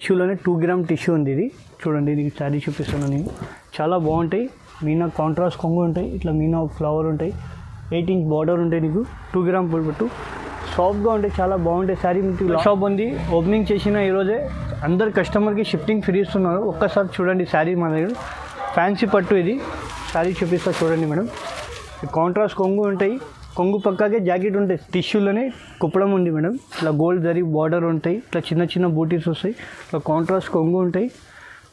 టిష్యూలోనే 2 gram tissue ఉంది. ఇది చూడండి, ఇది శారీ చూపిస్తున్నాను నేను. చాలా బాగుంటాయి. మీనా కాంట్రాస్ట్ కొంగు ఉంటాయి, ఇట్లా మీనా ఫ్లవర్ ఉంటాయి, 8 ఇంచ్ బార్డర్ ఉంటాయి. నీకు 2 గ్రామ్ పట్టు సాఫ్ట్గా ఉంటాయి, చాలా బాగుంటాయి శారీ. మీకు షాప్ ఉంది, ఓపెనింగ్ చేసిన ఈరోజే. అందరు కస్టమర్కి షిఫ్టింగ్ ఫ్రీ ఇస్తున్నారు. ఒక్కసారి చూడండి శారీ మన దగ్గర. ఫ్యాన్సీ పట్టు ఇది శారీ చూపిస్తా చూడండి మేడం. కాంట్రాస్ట్ కొంగు ఉంటాయి, కొంగు పక్కాకే జాకెట్ ఉంటాయి. టిష్యూలోనే కుప్పడం ఉంది మేడం. ఇట్లా గోల్డ్ జరీ బార్డర్ ఉంటాయి, ఇట్లా చిన్న చిన్న బూటీస్ వస్తాయి. ఇట్లా కాంట్రాస్ట్ కొంగు ఉంటాయి,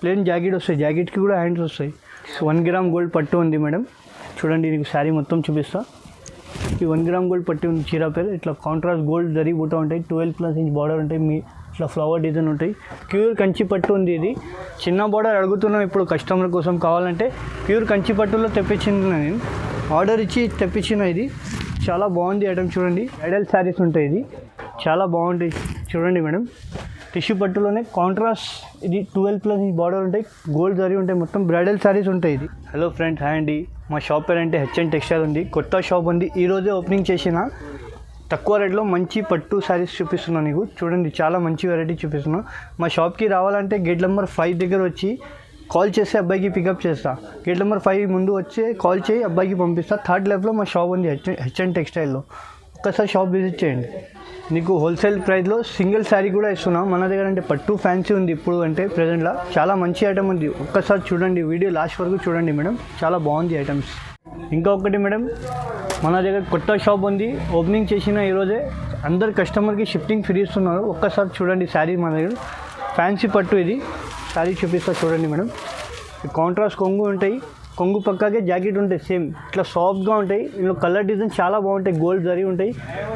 ప్లెయిన్ జాకెట్ వస్తాయి, జాకెట్కి కూడా హ్యాండ్స్ వస్తాయి. 1 గ్రామ్ గోల్డ్ పట్టు ఉంది మేడం. చూడండి, నీకు శారీ మొత్తం చూపిస్తా. ఈ 1 గ్రామ్ గోల్డ్ పట్టు ఉంది చీర పేరు. ఇట్లా కాంట్రాస్ట్ గోల్డ్ జరీ బూట ఉంటాయి, 12+ ఇంచ్ బార్డర్ ఉంటాయి. మీ ఇట్లా ఫ్లవర్ డిజైన్ ఉంటాయి. ప్యూర్ కంచి పట్టు ఉంది. ఇది చిన్న బార్డర్ అడుగుతున్నాం ఇప్పుడు కస్టమర్ కోసం. కావాలంటే ప్యూర్ కంచి పట్టులో తెప్పించింది నేను, ఆర్డర్ ఇచ్చి తెప్పించిన. ఇది చాలా బాగుంది ఐటమ్. చూడండి, బ్రైడల్ శారీస్ ఉంటాయి. ఇది చాలా బాగుంటాయి. చూడండి మేడం, టిష్యూ పట్టులోనే కాంట్రాస్ట్. ఇది 12+ ఇంచ్ బార్డర్ ఉంటాయి, గోల్డ్ జరీ ఉంటాయి, మొత్తం బ్రైడల్ శారీస్ ఉంటాయి. ఇది హలో ఫ్రెండ్స్, హాయ్ అండి. మా షాప్ పేరు అంటే హెచ్ఎన్ టెక్స్టైల్ ఉంది. కొత్త షాప్ ఉంది, ఈరోజే ఓపెనింగ్ చేసిన. తక్కువ రేట్లో మంచి పట్టు శారీస్ చూపిస్తున్నాను నీకు. చూడండి, చాలా మంచి వెరైటీ చూపిస్తున్నాను. మా షాప్కి రావాలంటే గేట్ నెంబర్ 5 దగ్గర వచ్చి కాల్ చేస్తే అబ్బాయికి పికప్ చేస్తా. గేట్ నెంబర్ 5 ముందు వచ్చి కాల్ చేయి, అబ్బాయికి పంపిస్తా. 3rd లెఫ్ట్లో మా షాప్ ఉంది హెచ్ఎన్ టెక్స్టైల్లో. ఒక్కసారి షాప్ విజిట్ చేయండి. నీకు హోల్సేల్ ప్రైస్లో సింగిల్ శారీ కూడా ఇస్తున్నాం మన దగ్గర. అంటే పట్టు ఫ్యాన్సీ ఉంది ఇప్పుడు అంటే ప్రజెంట్లో. చాలా మంచి ఐటమ్ ఉంది. ఒక్కసారి చూడండి, వీడియో లాస్ట్ వరకు చూడండి మేడం, చాలా బాగుంది ఐటమ్స్. ఇంకొకటి మేడం, మన దగ్గర కొత్త షాప్ ఉంది, ఓపెనింగ్ చేసిన ఈరోజే. అందరు కస్టమర్కి షిఫ్టింగ్ ఫ్రీ ఇస్తున్నారు. ఒక్కసారి చూడండి శారీ మన దగ్గర. ఫ్యాన్సీ పట్టు ఇది శారీ చూపిస్తా చూడండి మేడం. కాంట్రాస్ట్ కొంగు ఉంటాయి, కొంగు పక్కాకే జాకెట్ ఉంటాయి సేమ్. ఇట్లా సాఫ్ట్గా ఉంటాయి. ఇందులో కలర్ డిజైన్ చాలా బాగుంటాయి, గోల్డ్ జరీ ఉంటాయి.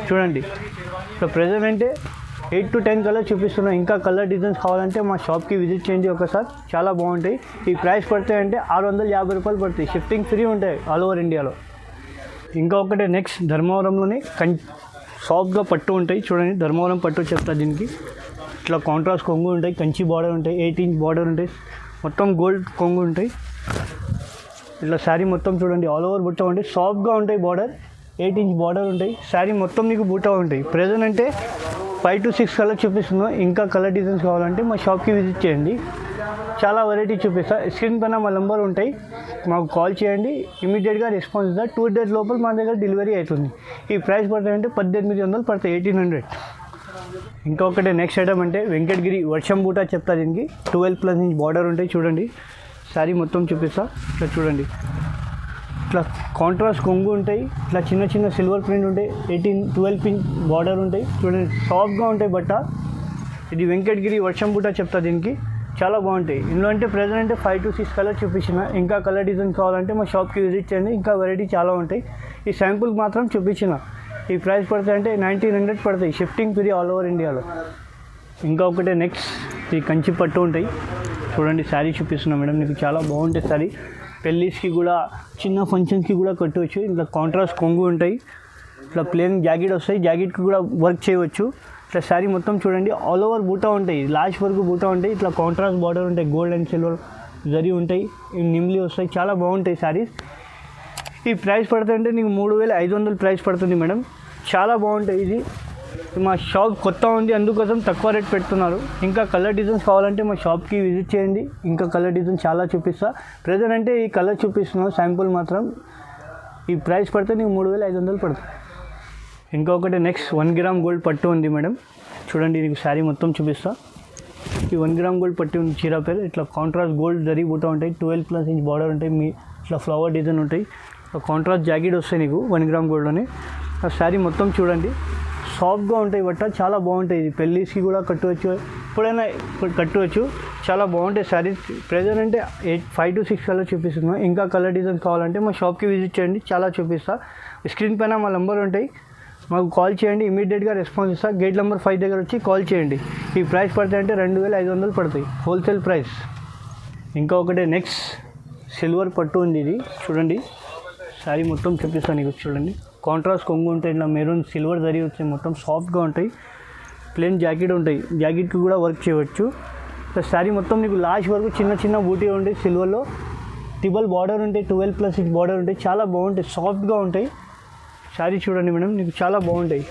చూడండి, ఇట్లా ప్రెజెంట్ అంటే 8 to 10 కలర్ చూపిస్తున్నాం. ఇంకా కలర్ డిజైన్స్ కావాలంటే మా షాప్కి విజిట్ చేయండి ఒకసారి, చాలా బాగుంటాయి. ఈ ప్రైస్ పడతాయి అంటే 650 రూపాయలు పడతాయి. షిఫ్టింగ్ ఫ్రీ ఉంటాయి ఆల్ ఓవర్ ఇండియాలో. ఇంకా ఒకటి నెక్స్ట్ ధర్మవరంలోనే సాఫ్ట్గా పట్టు ఉంటాయి. చూడండి, ధర్మవరం పట్టు చెప్తా. దీనికి ఇట్లా కాంట్రాస్ట్ కొంగు ఉంటాయి, కంచి బార్డర్ ఉంటాయి, 8 ఇంచ్ బార్డర్ ఉంటాయి, మొత్తం గోల్డ్ కొంగు ఉంటాయి. ఇట్లా శారీ మొత్తం చూడండి, ఆల్ ఓవర్ బుట్ట ఉంటాయి, సాఫ్ట్గా ఉంటాయి. బార్డర్ 8 ఇంచ్ బార్డర్ ఉంటాయి. శారీ మొత్తం మీకు బుట్ట ఉంటాయి. ప్రెజెంట్ అంటే 5 to 6 కలర్ చూపిస్తున్నాం. ఇంకా కలర్ డిజైన్స్ కావాలంటే మా షాప్కి విజిట్ చేయండి, చాలా వెరైటీ చూపిస్తా. స్క్రీన్ పైన మా నెంబర్ ఉంటాయి, మాకు కాల్ చేయండి, ఇమీడియట్గా రెస్పాన్స్ ఇద్దాం. 2 days లోపల మా దగ్గర డెలివరీ అవుతుంది. ఈ ప్రైస్ పడతాయంటే 1800 పడతాయి, 1800. ఇంకొకటి నెక్స్ట్ ఐటమ్ అంటే వెంకటగిరి వర్షం బూటా చెప్తా. దీనికి 12+ ఇంచ్ బార్డర్ ఉంటాయి. చూడండి, శారీ మొత్తం చూపిస్తా. ఇట్లా చూడండి, ఇట్లా కాంట్రాస్ట్ కొంగు ఉంటాయి, ఇట్లా చిన్న చిన్న సిల్వర్ ప్రింట్ ఉంటాయి, 12 ఇంచ్ బార్డర్ ఉంటాయి. చూడండి, సాఫ్ట్గా ఉంటాయి బట్ట. ఇది వెంకటగిరి వర్షం బూటా చెప్తా. దీనికి చాలా బాగుంటాయి. ఇందులో అంటే ప్రెజెంట్ అంటే 5 to 6 కలర్ చూపించిన. ఇంకా కలర్ డిజైన్ కావాలంటే మా షాప్కి విజిట్ చేయండి, ఇంకా వెరైటీ చాలా ఉంటాయి. ఈ శాంపుల్ మాత్రం చూపించిన. ఈ ప్రైస్ పడతాయంటే 1900 పడతాయి. షిఫ్టింగ్ ఫ్రీ ఆల్ ఓవర్ ఇండియాలో. ఇంకా ఒకటే నెక్స్ట్ ఈ కంచి పట్టు ఉంటాయి. చూడండి, శారీ చూపిస్తున్నాం మేడం. మీకు చాలా బాగుంటుంది శారీ. పెళ్ళిస్కి కూడా, చిన్న ఫంక్షన్స్కి కూడా కట్టవచ్చు. ఇట్లా కాంట్రాస్ట్ కొంగు ఉంటాయి, ఇట్లా ప్లెయిన్ జాకెట్ వస్తాయి, జాకెట్కి కూడా వర్క్ చేయవచ్చు. ఇట్లా శారీ మొత్తం చూడండి, ఆల్ ఓవర్ బూటా ఉంటాయి, లాస్ట్ వరకు బూటా ఉంటాయి. ఇట్లా కాంట్రాస్ట్ బార్డర్ ఉంటాయి, గోల్డ్ అండ్ సిల్వర్ జరీ ఉంటాయి, నిమ్లీ వస్తాయి, చాలా బాగుంటాయి శారీస్. ఈ ప్రైస్ పడుతుంటే నీకు 3500 ప్రైస్ పడుతుంది మేడం. చాలా బాగుంటాయి. ఇది మా షాప్ కొత్త ఉంది, అందుకోసం తక్కువ రేట్ పెడుతున్నారు. ఇంకా కలర్ డిజైన్స్ కావాలంటే మా షాప్కి విజిట్ చేయండి, ఇంకా కలర్ డిజైన్స్ చాలా చూపిస్తా. ప్రెజెంట్ అంటే ఈ కలర్ చూపిస్తున్నాను, శాంపుల్ మాత్రం. ఈ ప్రైస్ పడితే నీకు 3500 పడుతుంది. ఇంకొకటి నెక్స్ట్ 1 గ్రామ్ గోల్డ్ పట్టు ఉంది మేడం. చూడండి, నీకు శారీ మొత్తం చూపిస్తా. ఈ 1 గ్రామ్ గోల్డ్ పట్టు ఉంది చీర పేరు. ఇట్లా కాంట్రాస్ట్ గోల్డ్ జరీ బూట ఉంటాయి, 12+ ఇంచ్ బార్డర్ ఉంటాయి, మీ ఇట్లా ఫ్లవర్ డిజైన్ ఉంటాయి, కాంట్రాస్ట్ జాకెట్ వస్తాయి నీకు 1 గ్రామ్ గోల్డ్లోనే. ఆ శారీ మొత్తం చూడండి, సాఫ్ట్గా ఉంటాయి బట్ట, చాలా బాగుంటాయి. ఇది పెళ్ళిస్కి కూడా కట్టవచ్చు, ఎప్పుడైనా కట్టవచ్చు, చాలా బాగుంటాయి శారీస్. ప్రెజెంట్ అంటే 5 to 6 కలర్ చూపిస్తున్నాం. ఇంకా కలర్ డిజైన్స్ కావాలంటే మా షాప్కి విజిట్ చేయండి, చాలా చూపిస్తా. స్క్రీన్ పైన మా నెంబర్ ఉంటాయి, మాకు కాల్ చేయండి, ఇమీడియట్గా రెస్పాన్స్ ఇస్తా. గేట్ నెంబర్ 5 దగ్గర వచ్చి కాల్ చేయండి. ఈ ప్రైస్ పడతాయంటే 2500 పడతాయి, హోల్సేల్ ప్రైస్. ఇంకా ఒకటి నెక్స్ట్ సిల్వర్ పట్టు ఉంది. ఇది చూడండి, శారీ మొత్తం చూపిస్తాను నీకు. చూడండి, కాంట్రాస్ట్ కొంగు ఉంటాయి, ఇట్లా మెరూన్ సిల్వర్ జరీ వచ్చాయి, మొత్తం సాఫ్ట్గా ఉంటాయి, ప్లెయిన్ జాకెట్ ఉంటాయి, జాకెట్కి కూడా వర్క్ చేయవచ్చు. శారీ మొత్తం నీకు లాస్ట్ వరకు చిన్న చిన్న బూటీ ఉంటాయి, సిల్వర్లో టిబల్ బార్డర్ ఉంటాయి, 12+ ఇంచ్ బార్డర్ ఉంటాయి, చాలా బాగుంటాయి, సాఫ్ట్గా ఉంటాయి. శారీ చూడండి మేడం, నీకు చాలా బాగుంటాయి.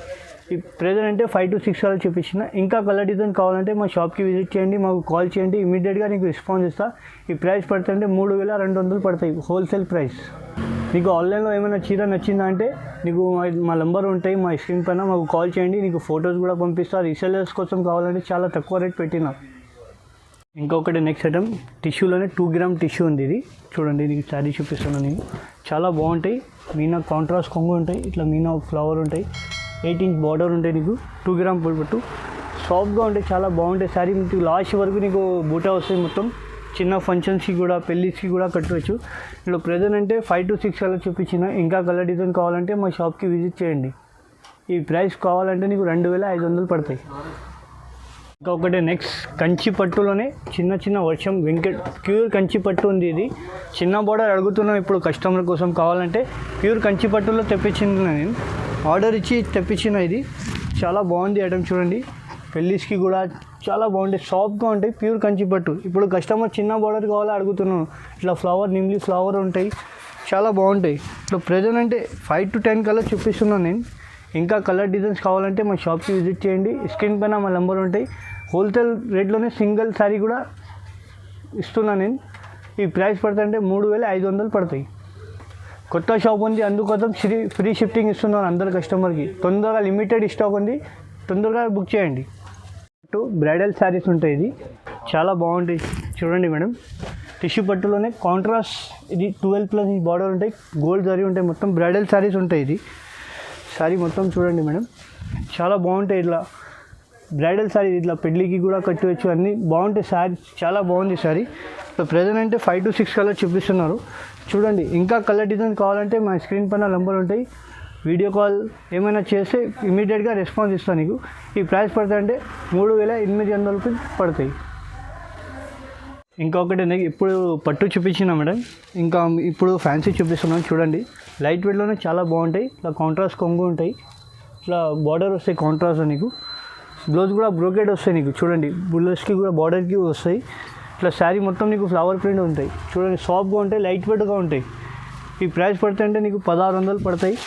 ఈ ప్రెజెంట్ అంటే 5 to 6 కలర్ చూపించిన. ఇంకా కలర్ డిజైన్ కావాలంటే మా షాప్కి విజిట్ చేయండి, మాకు కాల్ చేయండి, ఇమీడియట్గా నీకు రెస్పాన్స్ ఇస్తా. ఈ ప్రైస్ పడుతుంటే 3200 పడతాయి హోల్సేల్ ప్రైస్. నీకు ఆన్లైన్లో ఏమైనా చీర నచ్చిందా అంటే నీకు మా నెంబర్ ఉంటాయి మా స్క్రీన్ పైన, మాకు కాల్ చేయండి, నీకు ఫొటోస్ కూడా పంపిస్తా. రీసెలర్స్ కోసం కావాలంటే చాలా తక్కువ రేట్ పెట్టినా. ఇంకొకటి నెక్స్ట్ ఐటమ్ టిష్యూలోనే 2 గ్రామ్ టిష్యూ ఉంది. ఇది చూడండి, నీకు శారీ చూపిస్తున్నాను నేను. చాలా బాగుంటాయి, మీనా కాంట్రాస్ట్ కొంగు ఉంటాయి, ఇట్లా మీనా ఫ్లవర్ ఉంటాయి, 8 inch బార్డర్ ఉంటాయి. నీకు 2 గ్రామ్ పట్టు సాఫ్ట్గా ఉంటాయి, చాలా బాగుంటాయి. శారీ మీకు లాస్ట్ వరకు నీకు బూటా వస్తాయి. మొత్తం చిన్న ఫంక్షన్స్కి కూడా పెళ్ళిస్కి కూడా కట్టవచ్చు. ఇందులో ప్రెజెంట్ అంటే 5 to 6 కలర్ చూపించిన. ఇంకా కలర్ డిజైన్ కావాలంటే మా షాప్కి విజిట్ చేయండి. ఈ ప్రైస్ కావాలంటే నీకు 2500 పడతాయి. ఇంకొకటి నెక్స్ట్ కంచి పట్టులోనే చిన్న వర్షం వెంకట్ ప్యూర్ కంచి పట్టు ఉంది. ఇది చిన్న బార్డర్ అడుగుతున్నాం ఇప్పుడు కస్టమర్ కోసం. కావాలంటే ప్యూర్ కంచి పట్టులో తెప్పించింది, నేను ఆర్డర్ ఇచ్చి తెప్పించిన. ఇది చాలా బాగుంది ఐటమ్, చూడండి. పెళ్ళిస్కి కూడా చాలా బాగుంటాయి, సాఫ్ట్గా ఉంటాయి, ప్యూర్ కంచి పట్టు. ఇప్పుడు కస్టమర్ చిన్న బార్డర్ కావాలో అడుగుతున్నాను. ఇట్లా ఫ్లవర్ నిమ్లీ ఫ్లవర్ ఉంటాయి, చాలా బాగుంటాయి. ఇట్లా ప్రెజెంట్ అంటే 5 to 10 కలర్ చూపిస్తున్నాను నేను. ఇంకా కలర్ డిజైన్స్ కావాలంటే మా షాప్కి విజిట్ చేయండి, స్క్రీన్ పైన మా నెంబర్ ఉంటాయి. హోల్సేల్ రేట్లోనే సింగిల్ శారీ కూడా ఇస్తున్నాను నేను. ఈ ప్రైస్ పడుతుంటే 3500 పడతాయి. కొత్త షాప్ ఉంది, అందుకోసం ఫ్రీ షిఫ్టింగ్ ఇస్తున్నాను అందరు కస్టమర్కి. తొందరగా లిమిటెడ్ స్టాక్ ఉంది, తొందరగా బుక్ చేయండి. బ్రైడల్ శారీస్ ఉంటాయి, ఇది చాలా బాగుంటాయి. చూడండి మేడం, టిష్యూ పట్టులోనే కాంట్రాస్ట్, ఇది 12+ inch బార్డర్ ఉంటాయి, గోల్డ్ జరీ ఉంటాయి, మొత్తం బ్రైడల్ శారీస్ ఉంటాయి. ఇది శారీ మొత్తం చూడండి మేడం, చాలా బాగుంటాయి. ఇట్లా బ్రైడల్ శారీ ఇట్లా పెళ్ళికి కూడా కట్టవచ్చు, అన్నీ బాగుంటాయి. శారీ చాలా బాగుంది శారీ. ప్రెజెంట్ అంటే 5 to 6 కలర్ చూపిస్తున్నారు, చూడండి. ఇంకా కలర్ డిజైన్ కావాలంటే మా స్క్రీన్ పైన నెంబర్ ఉంటాయి, వీడియో కాల్ ఏమైనా చేస్తే ఇమీడియట్గా రెస్పాన్స్ ఇస్తాను నీకు. ఈ ప్రైస్ పడుతుంటే 3800 రూపీస్ పడతాయి. ఇంకొకటి ఇప్పుడు పట్టు చూపించిన మేడం, ఇంకా ఇప్పుడు ఫ్యాన్సీ చూపిస్తున్నాను. చూడండి, లైట్ వెయిట్లోనే చాలా బాగుంటాయి. ఇట్లా కాంట్రాస్ట్ కొంగు ఉంటాయి, ఇట్లా బార్డర్ వస్తాయి కాంట్రాస్ట్. నీకు బ్లౌజ్ కూడా బ్రోకెడ్ వస్తాయి. నీకు చూడండి, బ్లౌజ్కి కూడా బార్డర్కి వస్తాయి. ఇట్లా శారీ మొత్తం నీకు ఫ్లవర్ ప్రింట్ ఉంటాయి. చూడండి, సాఫ్ట్గా ఉంటాయి, లైట్ వెయిట్గా ఉంటాయి. ఈ ప్రైస్ పడుతుంటే నీకు 1600 పడతాయి.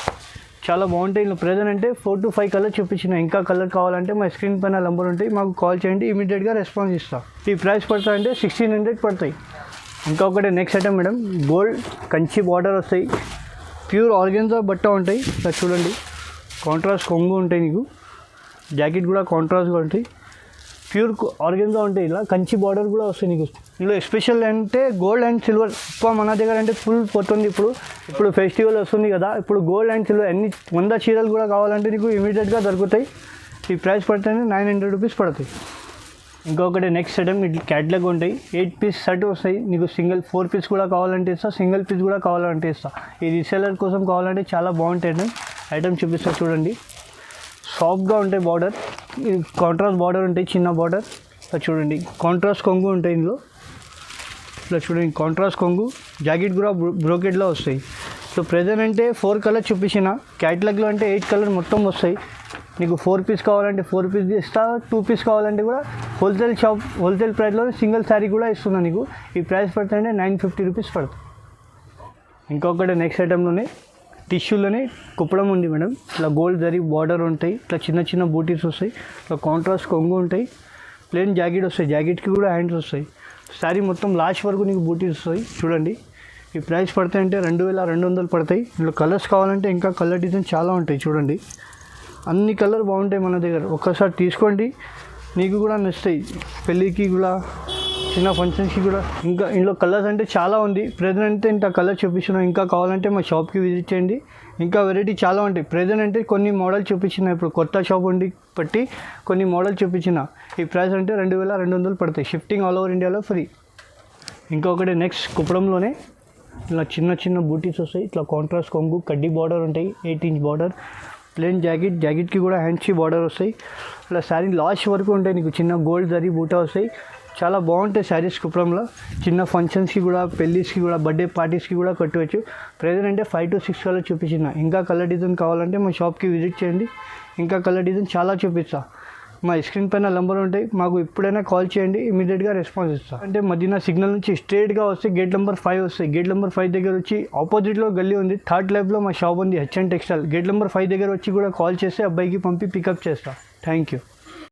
చాలా బాగుంటాయి. ఇలా ప్రెజెంట్ అంటే 4 to 5 కలర్ చూపించిన. ఇంకా కలర్ కావాలంటే మా స్క్రీన్ పైన నెంబర్ ఉంటాయి, మాకు కాల్ చేయండి, ఇమీడియట్గా రెస్పాన్స్ ఇస్తాం. ఈ ప్రైస్ పడుతుంటే 1600 పడతాయి. ఇంకొకటి next item madam, gold Kanchi border వస్తాయి, ప్యూర్ ఆర్గెన్జా బట్ట ఉంటాయి. ఇలా చూడండి, కాంట్రాస్ట్ కొంగు ఉంటాయి. నీకు జాకెట్ కూడా కాంట్రాస్ట్గా ఉంటాయి, ప్యూర్ ఆర్గెన్జా ఉంటాయి. ఇలా కంచి బార్డర్ కూడా వస్తాయి నీకు. ఇందులో స్పెషల్ అంటే గోల్డ్ అండ్ సిల్వర్ ఎక్కువ మన దగ్గర అంటే ఫుల్ పోతుంది. ఇప్పుడు ఫెస్టివల్ వస్తుంది కదా, ఇప్పుడు గోల్డ్ అండ్ సిల్వర్ అన్ని 100 చీరలు కూడా కావాలంటే నీకు ఇమీడియట్గా దొరుకుతాయి. ఈ ప్రైస్ పడితేనే 900 రూపీస్ పడతాయి. ఇంకొకటి నెక్స్ట్ ఐటమ్, ఇట్లా క్యాట్లాగ్ ఉంటాయి, 8 piece సెట్ వస్తాయి. నీకు 4 piece కూడా కావాలంటే ఇస్తా, సింగిల్ పీస్ కూడా కావాలంటే ఇస్తా. ఈ రీసెలర్ కోసం కావాలంటే చాలా బాగుంటాయి. ఐటమ్ చూపిస్తా, చూడండి. సాఫ్ట్గా ఉంటాయి, బార్డర్ కాంట్రాస్ట్ బార్డర్ ఉంటాయి, చిన్న బార్డర్. ఇలా చూడండి, కాంట్రాస్ట్ కొంగు ఉంటాయి ఇందులో. ఇలా చూడండి, కాంట్రాస్ట్ కొంగు, జాకెట్ కూడా బ్రోకెట్లో వస్తాయి. సో ప్రెజెంట్ అంటే 4 కలర్ చూపించిన. క్యాటలాగ్లో అంటే 8 కలర్ మొత్తం వస్తాయి. నీకు 4 piece కావాలంటే 4 piece ఇస్తా, 2 piece కావాలంటే కూడా హోల్సేల్ ప్రైస్లో సింగిల్ శారీ కూడా ఇస్తున్నా నీకు. ఈ ప్రైస్ పడుతుంటే 950 రూపీస్ పడుతుంది. ఇంకొకటి నెక్స్ట్ ఐటెంలోనే టిష్యూలోనే కుప్పడం ఉంది మేడం. ఇట్లా గోల్డ్ జరీ బార్డర్ ఉంటాయి, ఇట్లా చిన్న బూటీస్ వస్తాయి, ఇట్లా కాంట్రాస్ట్ కొంగు ఉంటాయి, ప్లెయిన్ జాకెట్ వస్తాయి, జాకెట్కి కూడా హ్యాండ్స్ వస్తాయి. శారీ మొత్తం లాస్ట్ వరకు నీకు బూటీస్ వస్తాయి. చూడండి, ఈ ప్రైస్ పడతాయి అంటే 2200 పడతాయి. ఇందులో కలర్స్ కావాలంటే ఇంకా కలర్ డిజైన్ చాలా ఉంటాయి. చూడండి, అన్ని కలర్ బాగుంటాయి మన దగ్గర, ఒక్కసారి తీసుకోండి, నీకు కూడా నచ్చుతాయి. పెళ్ళికి కూడా, చిన్న ఫంక్షన్స్కి కూడా. ఇంకా ఇందులో కలర్స్ అంటే చాలా ఉంది. ప్రెజెంట్ అంటే ఇంత కలర్ చూపించిన. ఇంకా కావాలంటే మా షాప్కి విజిట్ చేయండి, ఇంకా వెరైటీ చాలా ఉంటాయి. ప్రెజెంట్ అంటే కొన్ని మోడల్ చూపించిన, ఇప్పుడు కొత్త షాప్ ఉండి బట్టి కొన్ని మోడల్ చూపించిన. ఈ ప్రైస్ అంటే 2200 పడతాయి. షిఫ్టింగ్ ఆల్ ఓవర్ ఇండియాలో ఫ్రీ. ఇంకొకటి నెక్స్ట్ కుప్పడంలోనే ఇలా చిన్న బూటీస్ వస్తాయి, ఇట్లా కాంట్రాస్ట్ కొంగు, కడ్డీ బార్డర్ ఉంటాయి, 8 inch బార్డర్, ప్లెయిన్ జాకెట్కి కూడా హ్యాండ్స్కి బార్డర్ వస్తాయి. ఇలా శారీ లాస్ట్ వరకు ఉంటాయి. నీకు చిన్న గోల్డ్ జరీ బూటా వస్తాయి, చాలా బాగుంటాయి శారీస్ కుప్పడంలో. చిన్న ఫంక్షన్స్కి కూడా, పెళ్ళిస్కి కూడా, బర్త్డే పార్టీస్కి కూడా కట్టవచ్చు. ప్రెజెంట్ అంటే 5 to 6 కలర్ చూపించిన. ఇంకా కలర్ డిజైన్ కావాలంటే మా షాప్కి విజిట్ చేయండి, ఇంకా కలర్ డిజైన్ చాలా చూపిస్తా. మా స్క్రీన్ పైన నెంబర్ ఉంటాయి, మాకు ఎప్పుడైనా కాల్ చేయండి, ఇమీడియట్గా రెస్పాన్స్ ఇస్తాం. అంటే మదీనా సిగ్నల్ నుంచి స్ట్రేట్గా వస్తే గేట్ నెంబర్ 5 వస్తాయి. గేట్ నెంబర్ 5 దగ్గర వచ్చి ఆపోజిట్లో గల్లీ ఉంది, థర్డ్ లెఫ్ట్లో మా షాప్ ఉంది హెచ్ఎన్ టెక్స్టైల్. గేట్ నెంబర్ 5 దగ్గర వచ్చి కూడా కాల్ చేస్తే అబ్బాయికి పంపి పికప్ చేస్తాం. Thank you.